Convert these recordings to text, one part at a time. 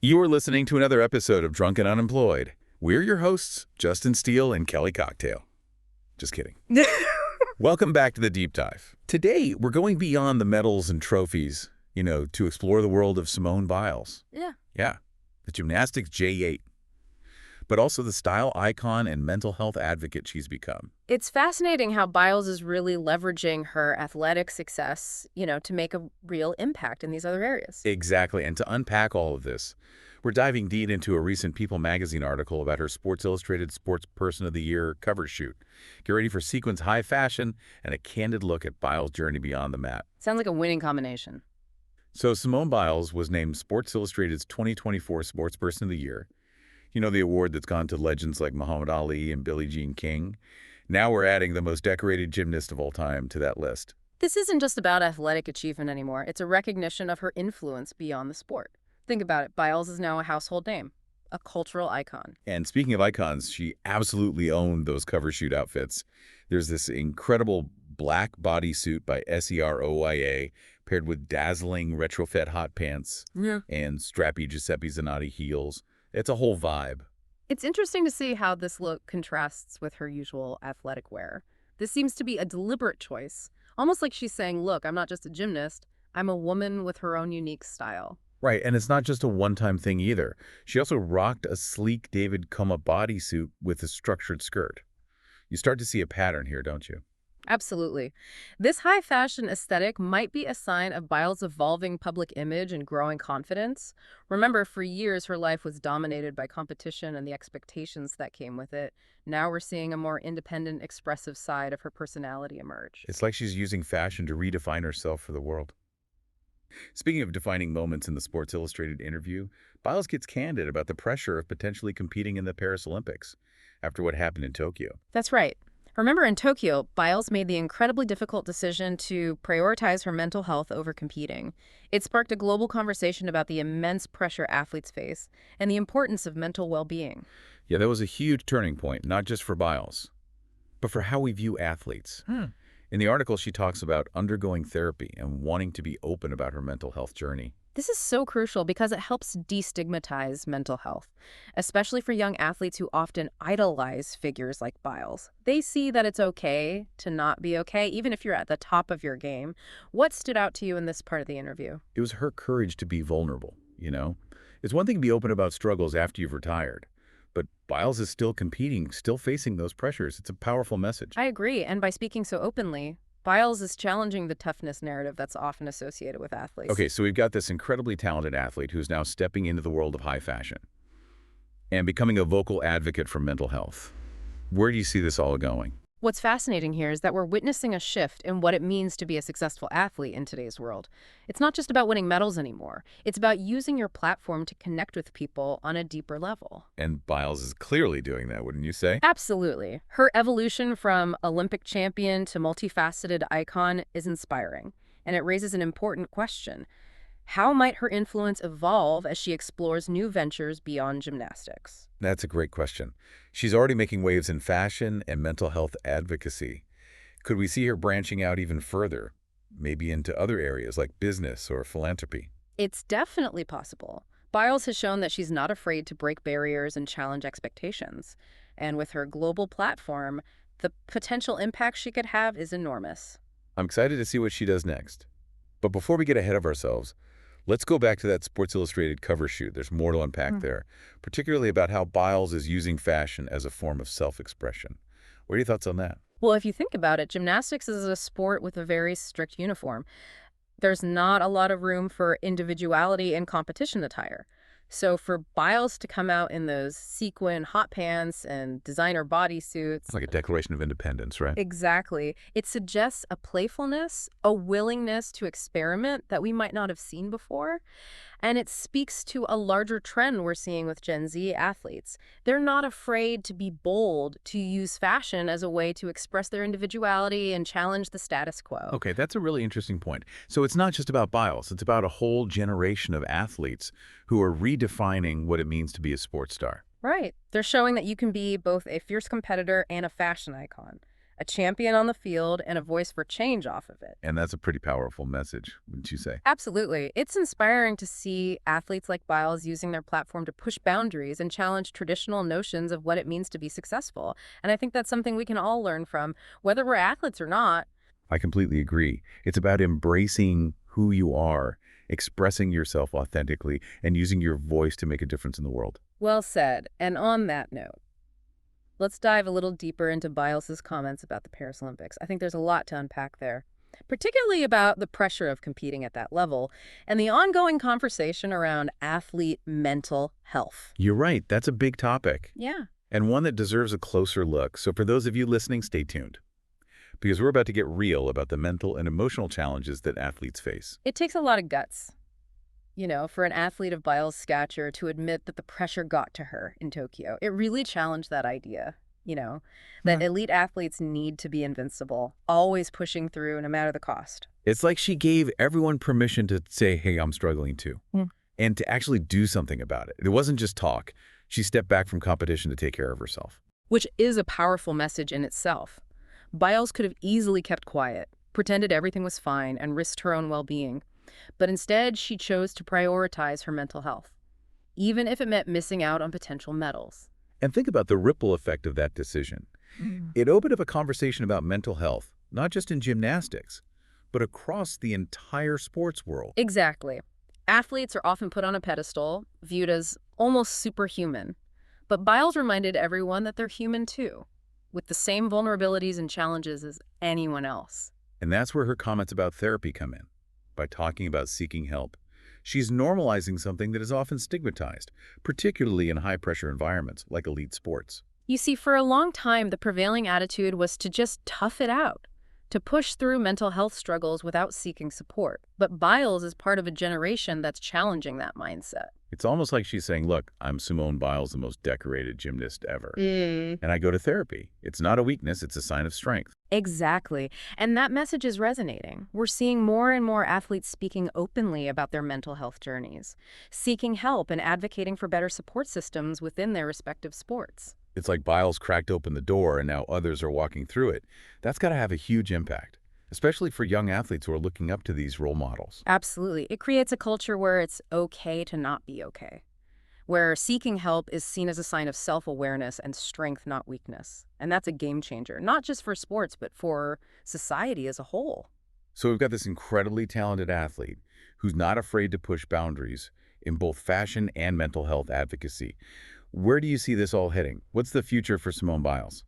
You are listening to another episode of Drunk and Unemployed. We're your hosts, Justin Steele and Kelly Cocktail. Just kidding. Welcome back to the Deep Dive. Today, we're going beyond the medals and trophies, to explore the world of Simone Biles. Yeah, the gymnastics J8, but also the style icon and mental health advocate she's become. It's fascinating how Biles is really leveraging her athletic success, to make a real impact in these other areas. Exactly, and to unpack all of this, we're diving deep into a recent People magazine article about her Sports Illustrated Sportsperson of the Year cover shoot. Get ready for sequins high fashion and a candid look at Biles' journey beyond the mat. Sounds like a winning combination. So Simone Biles was named Sports Illustrated's 2024 Sportsperson of the Year. The award that's gone to legends like Muhammad Ali and Billie Jean King. Now we're adding the most decorated gymnast of all time to that list. This isn't just about athletic achievement anymore. It's a recognition of her influence beyond the sport. Think about it. Biles is now a household name, a cultural icon. And speaking of icons, she absolutely owned those cover shoot outfits. There's this incredible black bodysuit by SEROYA paired with dazzling retrofit hot pants and strappy Giuseppe Zanotti heels. It's a whole vibe. It's interesting to see how this look contrasts with her usual athletic wear. This seems to be a deliberate choice, almost like she's saying, look, I'm not just a gymnast, I'm a woman with her own unique style. Right, and it's not just a one-time thing either. She also rocked a sleek David Coma bodysuit with a structured skirt. You start to see a pattern here, don't you? Absolutely. This high fashion aesthetic might be a sign of Biles' evolving public image and growing confidence. Remember, for years, her life was dominated by competition and the expectations that came with it. Now we're seeing a more independent, expressive side of her personality emerge. It's like she's using fashion to redefine herself for the world. Speaking of defining moments in the Sports Illustrated interview, Biles gets candid about the pressure of potentially competing in the Paris Olympics after what happened in Tokyo. That's right. Remember, in Tokyo, Biles made the incredibly difficult decision to prioritize her mental health over competing. It sparked a global conversation about the immense pressure athletes face and the importance of mental well-being. Yeah, that was a huge turning point, not just for Biles, but for how we view athletes. In the article, she talks about undergoing therapy and wanting to be open about her mental health journey. This is so crucial because it helps destigmatize mental health, especially for young athletes who often idolize figures like Biles. They see that it's okay to not be okay, even if you're at the top of your game. What stood out to you in this part of the interview? It was her courage to be vulnerable. It's one thing to be open about struggles after you've retired, but Biles is still competing, still facing those pressures. It's a powerful message. I agree, and by speaking so openly, Biles is challenging the toughness narrative that's often associated with athletes. Okay, so we've got this incredibly talented athlete who's now stepping into the world of high fashion and becoming a vocal advocate for mental health. Where do you see this all going? What's fascinating here is that we're witnessing a shift in what it means to be a successful athlete in today's world. It's not just about winning medals anymore. It's about using your platform to connect with people on a deeper level. And Biles is clearly doing that, wouldn't you say? Absolutely. Her evolution from Olympic champion to multifaceted icon is inspiring, and it raises an important question. How might her influence evolve as she explores new ventures beyond gymnastics? That's a great question. She's already making waves in fashion and mental health advocacy. Could we see her branching out even further, maybe into other areas like business or philanthropy? It's definitely possible. Biles has shown that she's not afraid to break barriers and challenge expectations. And with her global platform, the potential impact she could have is enormous. I'm excited to see what she does next. But before we get ahead of ourselves, let's go back to that Sports Illustrated cover shoot. There's more to unpack there, particularly about how Biles is using fashion as a form of self-expression. What are your thoughts on that? Well, if you think about it, gymnastics is a sport with a very strict uniform. There's not a lot of room for individuality in competition attire. So for Biles to come out in those sequin hot pants and designer bodysuits. It's like a declaration of independence, right? Exactly. It suggests a playfulness, a willingness to experiment that we might not have seen before. And it speaks to a larger trend we're seeing with Gen Z athletes. They're not afraid to be bold, to use fashion as a way to express their individuality and challenge the status quo. Okay, that's a really interesting point. So it's not just about Biles. It's about a whole generation of athletes who are redefining what it means to be a sports star. Right. They're showing that you can be both a fierce competitor and a fashion icon. a champion on the field, and a voice for change off of it. And that's a pretty powerful message, wouldn't you say? Absolutely. It's inspiring to see athletes like Biles using their platform to push boundaries and challenge traditional notions of what it means to be successful. And I think that's something we can all learn from, whether we're athletes or not. I completely agree. It's about embracing who you are, expressing yourself authentically, and using your voice to make a difference in the world. Well said. And on that note, let's dive a little deeper into Biles's comments about the Paris Olympics. I think there's a lot to unpack there, particularly about the pressure of competing at that level and the ongoing conversation around athlete mental health. You're right. That's a big topic, Yeah. and one that deserves a closer look. So for those of you listening, stay tuned, because we're about to get real about the mental and emotional challenges that athletes face. It takes a lot of guts, for an athlete of Biles' stature to admit that the pressure got to her in Tokyo. It really challenged that idea, that elite athletes need to be invincible, always pushing through no matter the cost. It's like she gave everyone permission to say, hey, I'm struggling too, and to actually do something about it. It wasn't just talk. She stepped back from competition to take care of herself. Which is a powerful message in itself. Biles could have easily kept quiet, pretended everything was fine, and risked her own well-being. But instead, she chose to prioritize her mental health, even if it meant missing out on potential medals. And think about the ripple effect of that decision. It opened up a conversation about mental health, not just in gymnastics, but across the entire sports world. Exactly. Athletes are often put on a pedestal, viewed as almost superhuman. But Biles reminded everyone that they're human too, with the same vulnerabilities and challenges as anyone else. And that's where her comments about therapy come in. By talking about seeking help, she's normalizing something that is often stigmatized, particularly in high-pressure environments like elite sports. You see, for a long time, the prevailing attitude was to just tough it out, to push through mental health struggles without seeking support. But Biles is part of a generation that's challenging that mindset. It's almost like she's saying, look, I'm Simone Biles, the most decorated gymnast ever. And I go to therapy. It's not a weakness, it's a sign of strength. Exactly. And that message is resonating. We're seeing more and more athletes speaking openly about their mental health journeys, seeking help and advocating for better support systems within their respective sports. It's like Biles cracked open the door and now others are walking through it. That's got to have a huge impact, especially for young athletes who are looking up to these role models. Absolutely. It creates a culture where it's okay to not be okay, where seeking help is seen as a sign of self-awareness and strength, not weakness. And that's a game changer, not just for sports, but for society as a whole. So we've got this incredibly talented athlete who's not afraid to push boundaries in both fashion and mental health advocacy. Where do you see this all heading? What's the future for Simone Biles?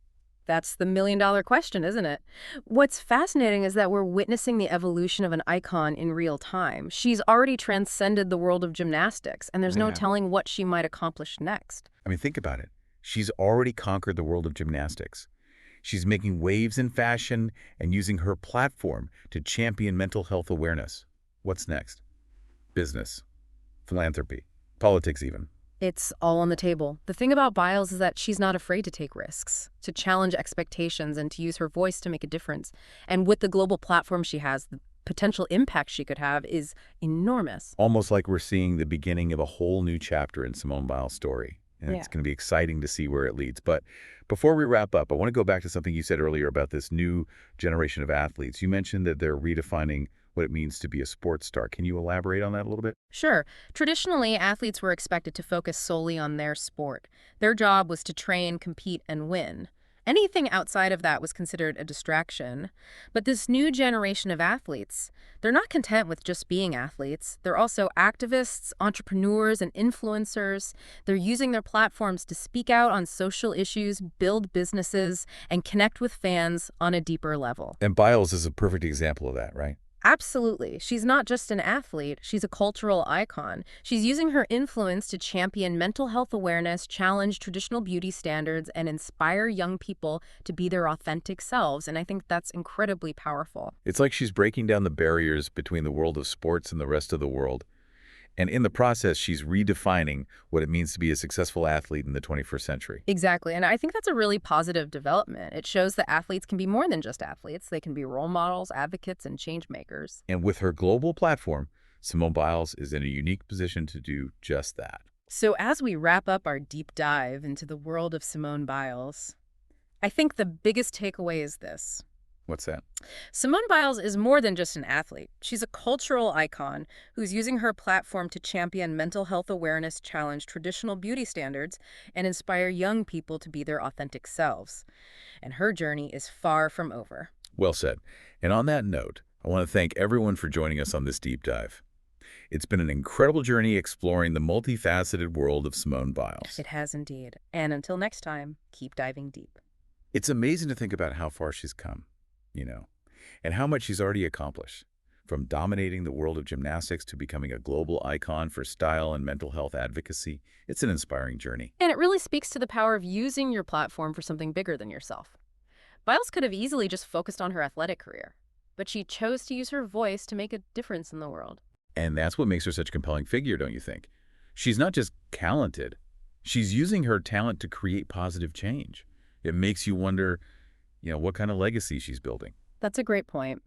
That's the million-dollar question, isn't it? What's fascinating is that we're witnessing the evolution of an icon in real time. She's already transcended the world of gymnastics, and there's no telling what she might accomplish next. I mean, think about it. She's already conquered the world of gymnastics. She's making waves in fashion and using her platform to champion mental health awareness. What's next? Business, philanthropy, politics even. It's all on the table. The thing about Biles is that she's not afraid to take risks, to challenge expectations, and to use her voice to make a difference. And with the global platform she has, the potential impact she could have is enormous. Almost like we're seeing the beginning of a whole new chapter in Simone Biles' story. And it's going to be exciting to see where it leads. But before we wrap up, I want to go back to something you said earlier about this new generation of athletes. You mentioned that they're redefining what it means to be a sports star. Can you elaborate on that a little bit? Sure. Traditionally, athletes were expected to focus solely on their sport. Their job was to train, compete, and win. Anything outside of that was considered a distraction. But this new generation of athletes, they're not content with just being athletes. They're also activists, entrepreneurs, and influencers. They're using their platforms to speak out on social issues, build businesses, and connect with fans on a deeper level. And Biles is a perfect example of that, right? Absolutely. She's not just an athlete, she's a cultural icon. She's using her influence to champion mental health awareness, challenge traditional beauty standards, and inspire young people to be their authentic selves. And I think that's incredibly powerful. It's like she's breaking down the barriers between the world of sports and the rest of the world. And in the process, she's redefining what it means to be a successful athlete in the 21st century. Exactly. And I think that's a really positive development. It shows that athletes can be more than just athletes. They can be role models, advocates, and change makers. And with her global platform, Simone Biles is in a unique position to do just that. So as we wrap up our deep dive into the world of Simone Biles, I think the biggest takeaway is this. What's that? Simone Biles is more than just an athlete. She's a cultural icon who's using her platform to champion mental health awareness, challenge traditional beauty standards, and inspire young people to be their authentic selves. And her journey is far from over. Well said. And on that note, I want to thank everyone for joining us on this deep dive. It's been an incredible journey exploring the multifaceted world of Simone Biles. It has indeed. And until next time, keep diving deep. It's amazing to think about how far she's come, and how much she's already accomplished. From dominating the world of gymnastics to becoming a global icon for style and mental health advocacy, it's an inspiring journey. And it really speaks to the power of using your platform for something bigger than yourself. Biles could have easily just focused on her athletic career, but she chose to use her voice to make a difference in the world. And that's what makes her such a compelling figure, don't you think? She's not just talented. She's using her talent to create positive change. It makes you wonder, what kind of legacy she's building. That's a great point.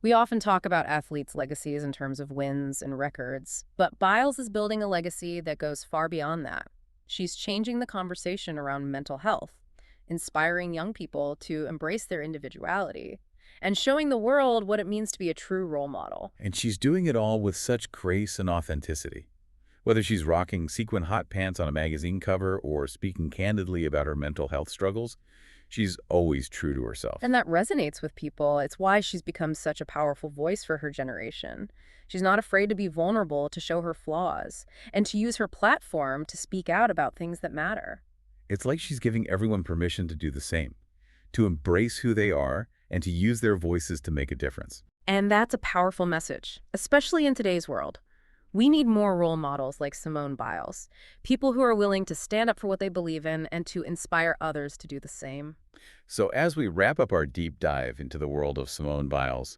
We often talk about athletes' legacies in terms of wins and records, but Biles is building a legacy that goes far beyond that. She's changing the conversation around mental health, inspiring young people to embrace their individuality, and showing the world what it means to be a true role model. And she's doing it all with such grace and authenticity. Whether she's rocking sequin hot pants on a magazine cover or speaking candidly about her mental health struggles, she's always true to herself. And that resonates with people. It's why she's become such a powerful voice for her generation. She's not afraid to be vulnerable, to show her flaws, and to use her platform to speak out about things that matter. It's like she's giving everyone permission to do the same, to embrace who they are and to use their voices to make a difference. And that's a powerful message, especially in today's world. We need more role models like Simone Biles, people who are willing to stand up for what they believe in and to inspire others to do the same. So as we wrap up our deep dive into the world of Simone Biles,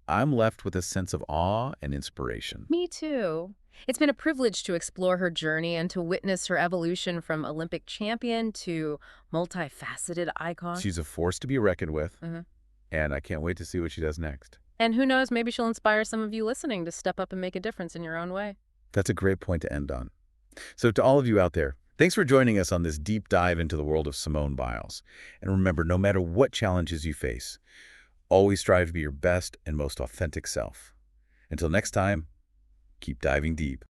I'm left with a sense of awe and inspiration. Me too. It's been a privilege to explore her journey and to witness her evolution from Olympic champion to multifaceted icon. She's a force to be reckoned with, Mhm. and I can't wait to see what she does next. And who knows, maybe she'll inspire some of you listening to step up and make a difference in your own way. That's a great point to end on. So to all of you out there, thanks for joining us on this deep dive into the world of Simone Biles. And remember, no matter what challenges you face, always strive to be your best and most authentic self. Until next time, keep diving deep.